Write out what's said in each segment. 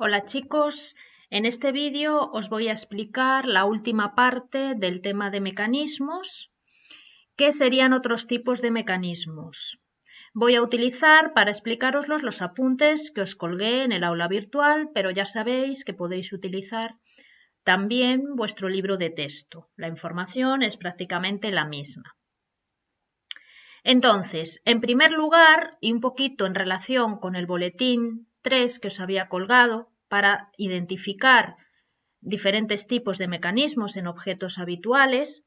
Hola chicos, en este vídeo os voy a explicar la última parte del tema de mecanismos, que serían otros tipos de mecanismos. Voy a utilizar para explicaroslos los apuntes que os colgué en el aula virtual, pero ya sabéis que podéis utilizar también vuestro libro de texto. La información es prácticamente la misma. Entonces, en primer lugar, y un poquito en relación con el boletín 3 que os había colgado, para identificar diferentes tipos de mecanismos en objetos habituales,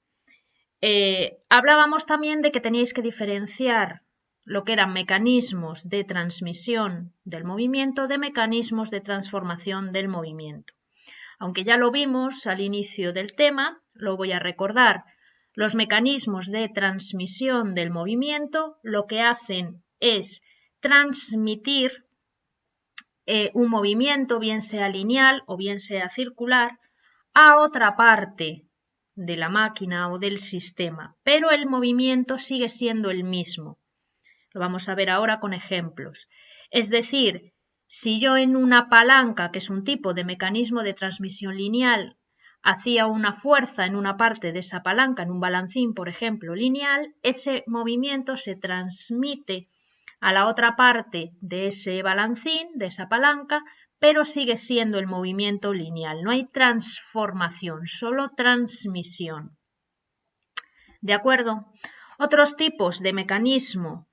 hablábamos también de que teníais que diferenciar lo que eran mecanismos de transmisión del movimiento de mecanismos de transformación del movimiento. Aunque ya lo vimos al inicio del tema, lo voy a recordar. Los mecanismos de transmisión del movimiento lo que hacen es transmitir un movimiento, bien sea lineal o bien sea circular, a otra parte de la máquina o del sistema, pero el movimiento sigue siendo el mismo. Lo vamos a ver ahora con ejemplos. Es decir, si yo en una palanca, que es un tipo de mecanismo de transmisión lineal, hacía una fuerza en una parte de esa palanca, en un balancín, por ejemplo, lineal, ese movimiento se transmite a la otra parte de ese balancín, de esa palanca, pero sigue siendo el movimiento lineal. No hay transformación, solo transmisión. ¿De acuerdo? Otros tipos de mecanismo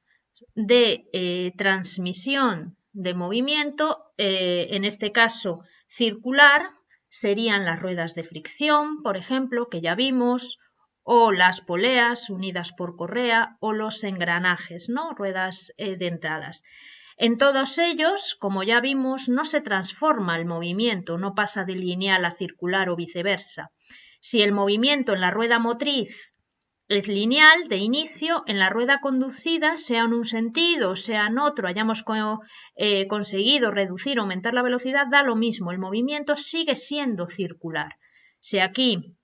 de transmisión de movimiento, en este caso circular, serían las ruedas de fricción, por ejemplo, que ya vimos, o las poleas unidas por correa, o los engranajes, ¿no? Ruedas dentadas. En todos ellos, como ya vimos, no se transforma el movimiento, no pasa de lineal a circular o viceversa. Si el movimiento en la rueda motriz es lineal de inicio, en la rueda conducida, sea en un sentido, sea en otro, hayamos conseguido reducir o aumentar la velocidad, da lo mismo, el movimiento sigue siendo circular. Si aquí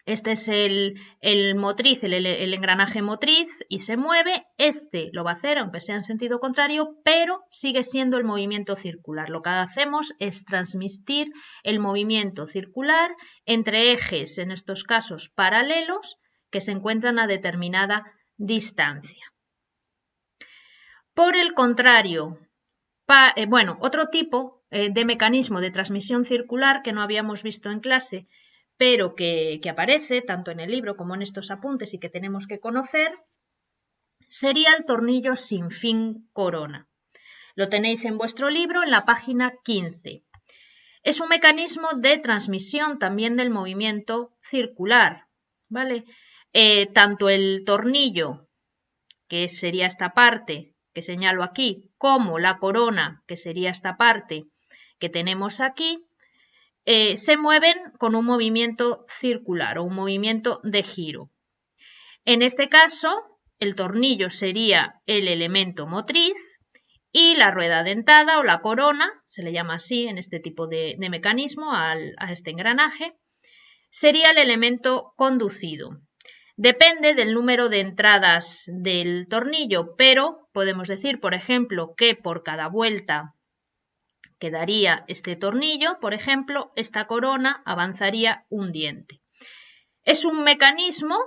este es el motriz, el engranaje motriz y se mueve, este lo va a hacer aunque sea en sentido contrario, pero sigue siendo el movimiento circular. Lo que hacemos es transmitir el movimiento circular entre ejes, en estos casos paralelos, que se encuentran a determinada distancia. Por el contrario, otro tipo de mecanismo de transmisión circular que no habíamos visto en clase, pero que aparece tanto en el libro como en estos apuntes y que tenemos que conocer, sería el tornillo sin fin corona. Lo tenéis en vuestro libro en la página 15. Es un mecanismo de transmisión también del movimiento circular, ¿vale? Tanto el tornillo, que sería esta parte que señalo aquí, como la corona, que sería esta parte que tenemos aquí, se mueven con un movimiento circular o un movimiento de giro. En este caso, el tornillo sería el elemento motriz y la rueda dentada o la corona, se le llama así en este tipo de mecanismo a este engranaje, sería el elemento conducido. Depende del número de entradas del tornillo, pero podemos decir, por ejemplo, que por cada vuelta que daría este tornillo, por ejemplo, esta corona avanzaría un diente. Es un mecanismo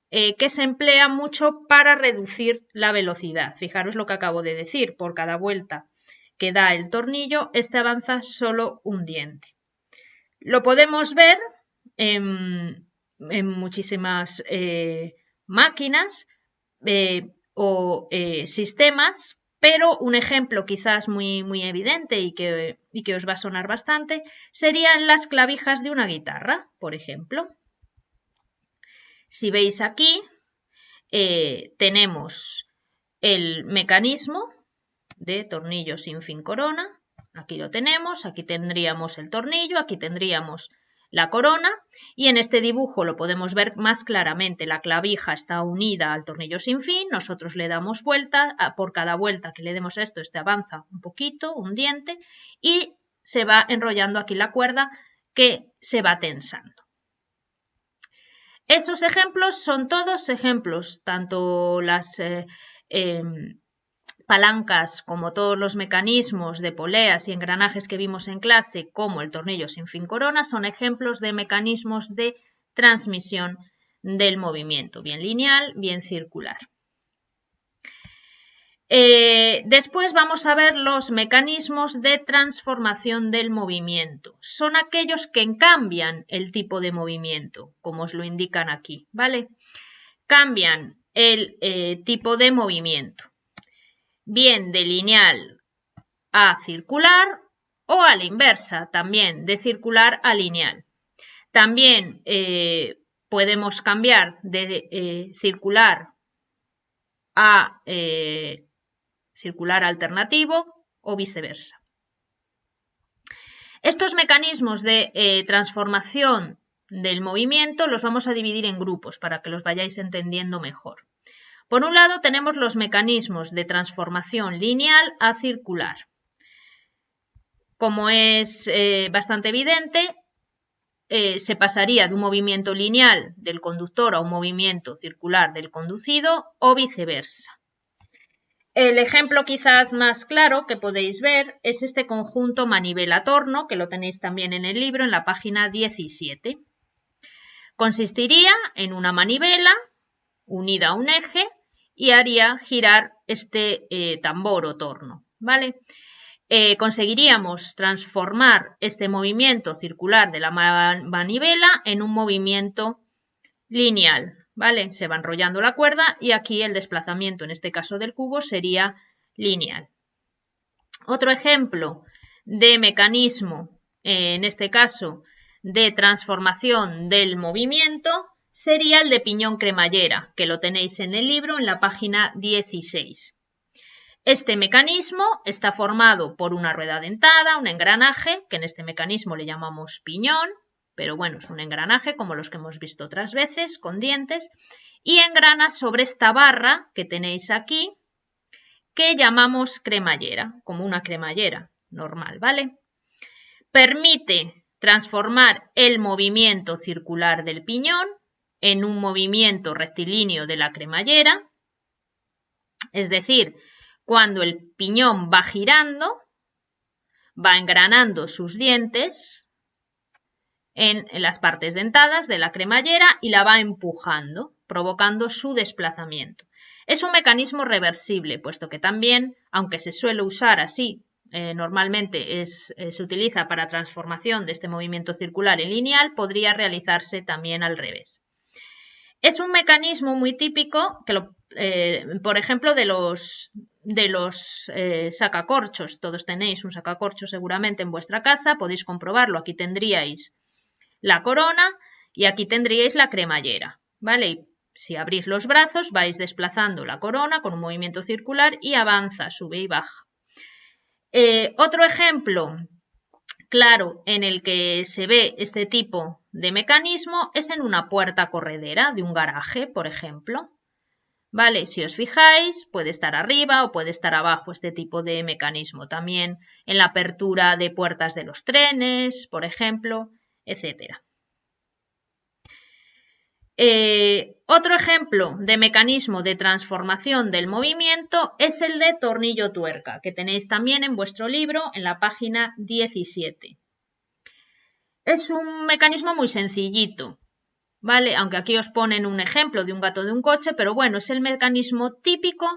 que se emplea mucho para reducir la velocidad. Fijaros lo que acabo de decir, por cada vuelta que da el tornillo, este avanza solo un diente. Lo podemos ver en muchísimas máquinas o sistemas, pero un ejemplo quizás muy evidente y que os va a sonar bastante serían las clavijas de una guitarra, por ejemplo. Si veis aquí, tenemos el mecanismo de tornillo sin fin corona. Aquí lo tenemos, aquí tendríamos el tornillo, aquí tendríamos la corona y en este dibujo lo podemos ver más claramente. La clavija está unida al tornillo sin fin, nosotros le damos vuelta, por cada vuelta que le demos a esto, este avanza un poquito, un diente y se va enrollando aquí la cuerda que se va tensando. Esos ejemplos son todos ejemplos, tanto Palancas, como todos los mecanismos de poleas y engranajes que vimos en clase, como el tornillo sin fin corona, son ejemplos de mecanismos de transmisión del movimiento, bien lineal, bien circular. Después vamos a ver los mecanismos de transformación del movimiento. Son aquellos que cambian el tipo de movimiento, como os lo indican aquí, ¿vale? Cambian el tipo de movimiento, bien de lineal a circular o a la inversa, también de circular a lineal. También podemos cambiar de circular a circular alternativo o viceversa. Estos mecanismos de transformación del movimiento los vamos a dividir en grupos para que los vayáis entendiendo mejor. Por un lado tenemos los mecanismos de transformación lineal a circular. Como es bastante evidente, se pasaría de un movimiento lineal del conductor a un movimiento circular del conducido o viceversa. El ejemplo quizás más claro que podéis ver es este conjunto manivela-torno, que lo tenéis también en el libro en la página 17. Consistiría en una manivela unida a un eje y haría girar este tambor o torno, ¿vale? Conseguiríamos transformar este movimiento circular de la manivela en un movimiento lineal, ¿vale? Se va enrollando la cuerda y aquí el desplazamiento, en este caso del cubo, sería lineal. Otro ejemplo de mecanismo, en este caso de transformación del movimiento, sería el de piñón cremallera, que lo tenéis en el libro en la página 16. Este mecanismo está formado por una rueda dentada, un engranaje, que en este mecanismo le llamamos piñón, pero bueno, es un engranaje como los que hemos visto otras veces, con dientes, y engrana sobre esta barra que tenéis aquí, que llamamos cremallera, como una cremallera normal, ¿vale? Permite transformar el movimiento circular del piñón en un movimiento rectilíneo de la cremallera, es decir, cuando el piñón va girando, va engranando sus dientes en las partes dentadas de la cremallera y la va empujando, provocando su desplazamiento. Es un mecanismo reversible, puesto que también, aunque se suele usar así, normalmente se utiliza para transformación de este movimiento circular en lineal, podría realizarse también al revés. Es un mecanismo muy típico, por ejemplo, de los sacacorchos. Todos tenéis un sacacorcho seguramente en vuestra casa, podéis comprobarlo. Aquí tendríais la corona y aquí tendríais la cremallera, ¿vale? Y si abrís los brazos vais desplazando la corona con un movimiento circular y avanza, sube y baja. Otro ejemplo claro en el que se ve este tipo de mecanismo es en una puerta corredera de un garaje, por ejemplo. ¿Vale? Si os fijáis, puede estar arriba o puede estar abajo este tipo de mecanismo. También en la apertura de puertas de los trenes, por ejemplo, etc. Otro ejemplo de mecanismo de transformación del movimiento es el de tornillo tuerca, que tenéis también en vuestro libro en la página 17. Es un mecanismo muy sencillito, ¿vale? Aunque aquí os ponen un ejemplo de un gato de un coche, pero bueno, es el mecanismo típico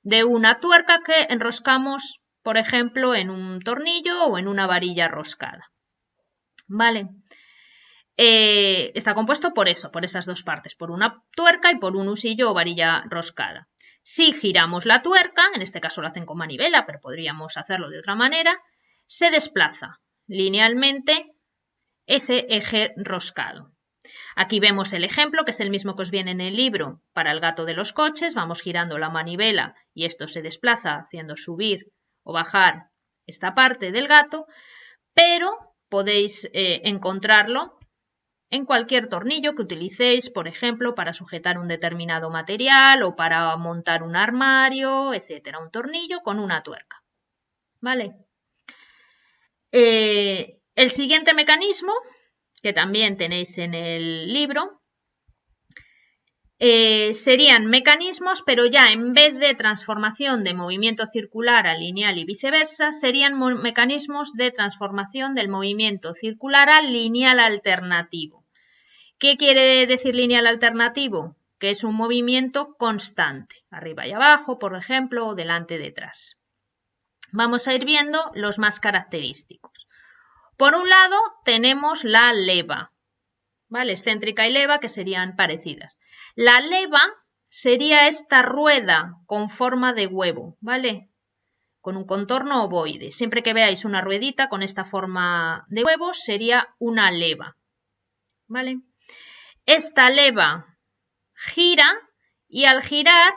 de una tuerca que enroscamos, por ejemplo, en un tornillo o en una varilla roscada, ¿vale? Está compuesto por eso, por esas dos partes, por una tuerca y por un husillo o varilla roscada. Si giramos la tuerca, en este caso lo hacen con manivela, pero podríamos hacerlo de otra manera, se desplaza linealmente ese eje roscado. Aquí vemos el ejemplo, que es el mismo que os viene en el libro para el gato de los coches. Vamos girando la manivela y esto se desplaza haciendo subir o bajar esta parte del gato, pero podéis encontrarlo en cualquier tornillo que utilicéis, por ejemplo, para sujetar un determinado material o para montar un armario, etc. Un tornillo con una tuerca, ¿vale? El siguiente mecanismo, que también tenéis en el libro, serían mecanismos, pero ya en vez de transformación de movimiento circular a lineal y viceversa, serían mecanismos de transformación del movimiento circular a lineal alternativo. ¿Qué quiere decir lineal alternativo? Que es un movimiento constante, arriba y abajo, por ejemplo, o delante y detrás. Vamos a ir viendo los más característicos. Por un lado, tenemos la leva, ¿vale? Excéntrica y leva, que serían parecidas. La leva sería esta rueda con forma de huevo, ¿vale? Con un contorno ovoide. Siempre que veáis una ruedita con esta forma de huevo, sería una leva, ¿vale? Esta leva gira y al girar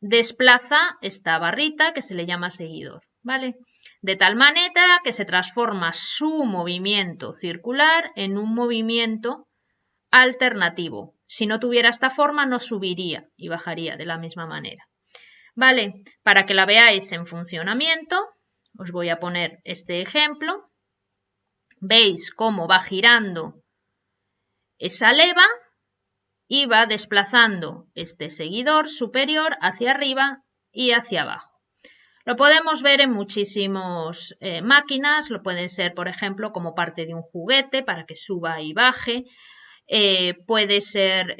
desplaza esta barrita que se le llama seguidor, ¿vale? De tal manera que se transforma su movimiento circular en un movimiento alternativo. Si no tuviera esta forma, no subiría y bajaría de la misma manera. ¿Vale? Para que la veáis en funcionamiento, os voy a poner este ejemplo. Veis cómo va girando esa leva y va desplazando este seguidor superior hacia arriba y hacia abajo. Lo podemos ver en muchísimas máquinas, lo pueden ser, por ejemplo, como parte de un juguete para que suba y baje. Puede ser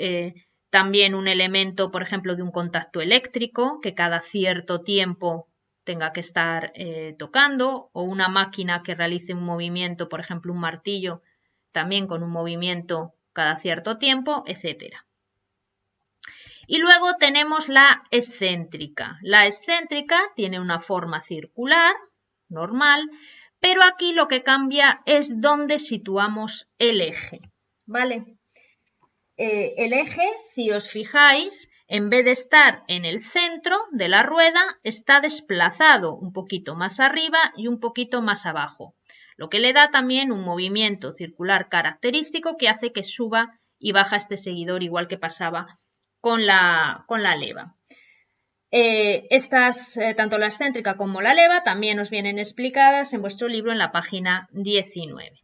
también un elemento, por ejemplo, de un contacto eléctrico que cada cierto tiempo tenga que estar tocando, o una máquina que realice un movimiento, por ejemplo, un martillo, también con un movimiento cada cierto tiempo, etc. Y luego tenemos la excéntrica. La excéntrica tiene una forma circular, normal, pero aquí lo que cambia es dónde situamos el eje, ¿vale? El eje, si os fijáis, en vez de estar en el centro de la rueda, está desplazado un poquito más arriba y un poquito más abajo, lo que le da también un movimiento circular característico que hace que suba y baja este seguidor, igual que pasaba con la leva. Tanto la excéntrica como la leva también os vienen explicadas en vuestro libro en la página 19.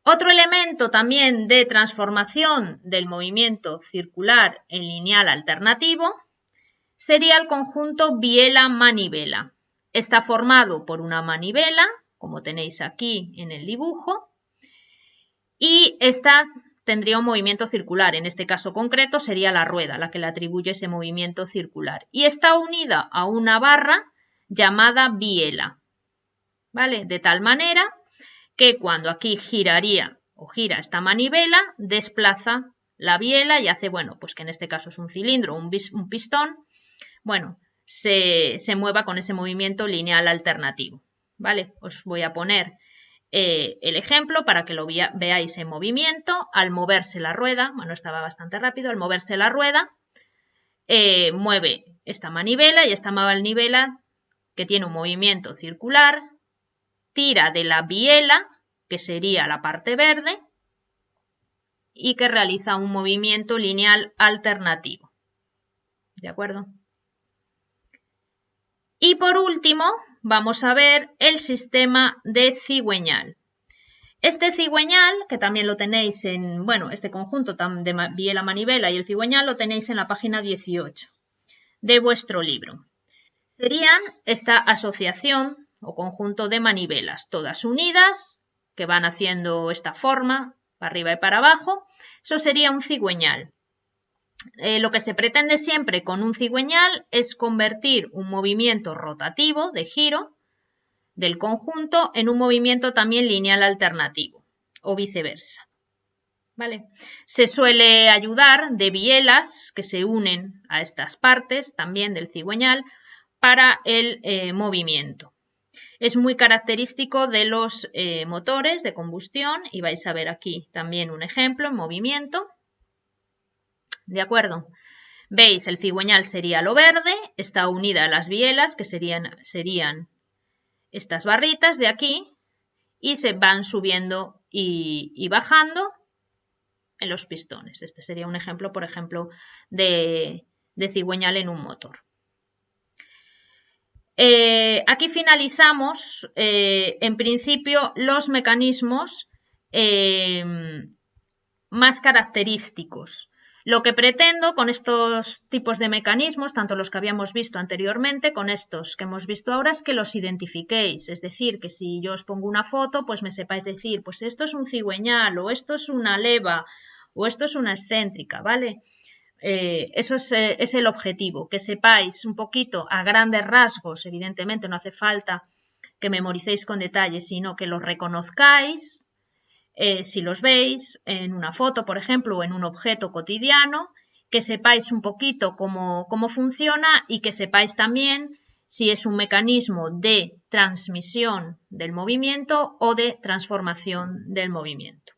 Otro elemento también de transformación del movimiento circular en lineal alternativo sería el conjunto biela-manivela. Está formado por una manivela, como tenéis aquí en el dibujo, y esta tendría un movimiento circular. En este caso concreto sería la rueda la que le atribuye ese movimiento circular. Y está unida a una barra llamada biela, ¿vale? De tal manera que cuando aquí giraría o gira esta manivela, desplaza la biela y hace, bueno, pues que en este caso es un cilindro, un pistón, bueno, se mueva con ese movimiento lineal alternativo, ¿vale? Os voy a poner el ejemplo para que lo veáis en movimiento. Al moverse la rueda, bueno, estaba bastante rápido, al moverse la rueda, mueve esta manivela y esta manivela, que tiene un movimiento circular, tira de la biela, que sería la parte verde, y que realiza un movimiento lineal alternativo. ¿De acuerdo? Y por último, vamos a ver el sistema de cigüeñal. Este cigüeñal, que también lo tenéis en, bueno, este conjunto de biela-manivela y el cigüeñal lo tenéis en la página 18 de vuestro libro. Serían esta asociación o conjunto de manivelas, todas unidas, que van haciendo esta forma, para arriba y para abajo. Eso sería un cigüeñal. Lo que se pretende siempre con un cigüeñal es convertir un movimiento rotativo de giro del conjunto en un movimiento también lineal alternativo o viceversa. ¿Vale? Se suele ayudar de bielas que se unen a estas partes también del cigüeñal para el movimiento. Es muy característico de los motores de combustión y vais a ver aquí también un ejemplo en movimiento. ¿De acuerdo? Veis, el cigüeñal sería lo verde, está unida a las bielas, que serían estas barritas de aquí, y se van subiendo y bajando en los pistones. Este sería un ejemplo, por ejemplo, de cigüeñal en un motor. Aquí finalizamos, en principio, los mecanismos más característicos. Lo que pretendo con estos tipos de mecanismos, tanto los que habíamos visto anteriormente, con estos que hemos visto ahora, es que los identifiquéis. Es decir, que si yo os pongo una foto, pues me sepáis decir, pues esto es un cigüeñal, o esto es una leva, o esto es una excéntrica, ¿vale? Eso es el objetivo, que sepáis un poquito a grandes rasgos, evidentemente no hace falta que memoricéis con detalles, sino que los reconozcáis, si los veis en una foto, por ejemplo, o en un objeto cotidiano, que sepáis un poquito cómo funciona y que sepáis también si es un mecanismo de transmisión del movimiento o de transformación del movimiento.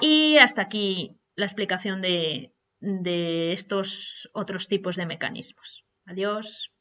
Y hasta aquí la explicación de estos otros tipos de mecanismos. Adiós.